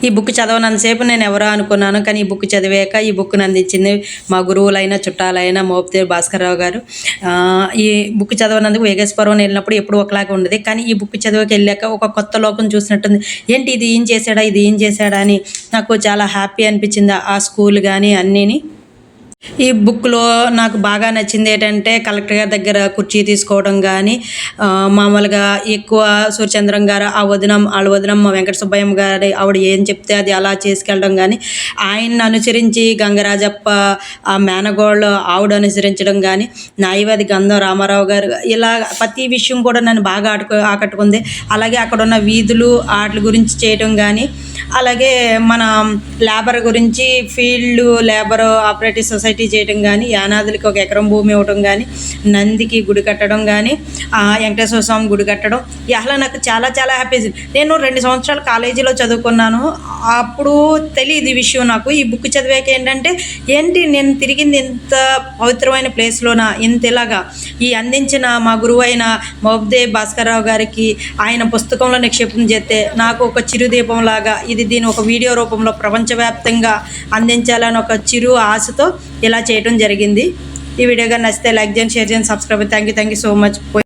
ఈ బుక్ చదవనంతసేపు నేను ఎవరో అనుకున్నాను, కానీ ఈ బుక్ చదివాక ఈ బుక్ను అందించింది మా గురువులైన చుట్టాలైన మోపిదేవి భాస్కర్రావు గారు. ఈ బుక్ చదవనందుకు వేగేశ్వరం వెళ్ళినప్పుడు ఎప్పుడు ఒకలాగా ఉండేది, కానీ ఈ బుక్ చదివాక వెళ్ళాక ఒక కొత్త లోకం చూసినట్టుంది. ఏంటి ఇది ఏం చేశాడా అని నాకు చాలా హ్యాపీ అనిపించింది. ఆ స్కూల్ కానీ అన్నీని. ఈ బుక్లో నాకు బాగా నచ్చింది ఏంటంటే కలెక్టర్ గారి దగ్గర కుర్చీ తీసుకోవడం కానీ, మామూలుగా ఎక్కువ సూర్యచంద్రం గారు వాళ్ళ వదినం మా వెంకట సుబ్బయ్య గారి ఆవిడ ఏం చెప్తే అది అలా చేసుకెళ్ళడం కానీ, ఆయన్ని అనుసరించి గంగరాజప్ప ఆ మేనగోళ్ళు ఆవిడ అనుసరించడం కానీ, న్యాయవాది గంధం రామారావు గారు, ఇలా ప్రతి విషయం కూడా నన్ను బాగా ఆకట్టుకుంది. అలాగే అక్కడ ఉన్న వీధులు వాటి గురించి చేయడం కానీ, అలాగే మన లేబర్ గురించి ఫీల్డ్ లేబర్ ఆపరేటివ్ సొసైటీ చేయడం కానీ, యానాదులకి 1 ఎకరం భూమి ఇవ్వడం కానీ, నందికి గుడి కట్టడం కానీ, వెంకటేశ్వర స్వామి గుడి కట్టడం, అలా నాకు చాలా చాలా హ్యాపీ. నేను 2 సంవత్సరాలు కాలేజీలో చదువుకున్నాను, అప్పుడు తెలియదు ఈ విషయం నాకు. ఈ బుక్ చదివాక ఏంటి నేను తిరిగింది ఇంత పవిత్రమైన ప్లేస్లోనా, ఇంత ఇలాగా ఈ అందించిన మా గురువు అయిన మోపిదేవి భాస్కర్రావు గారికి ఆయన పుస్తకంలో నిక్షేపం చేస్తే నాకు ఒక చిరుదీపంలాగా దీని ఒక వీడియో రూపంలో ప్రపంచవ్యాప్తంగా అందించాలని ఒక చిరు ఆశతో ఇలా చేయడం జరిగింది. ఈ వీడియో కానీ నచ్చితే లైక్ చేయండి, షేర్ చేయండి, subscribe. Thank you so much.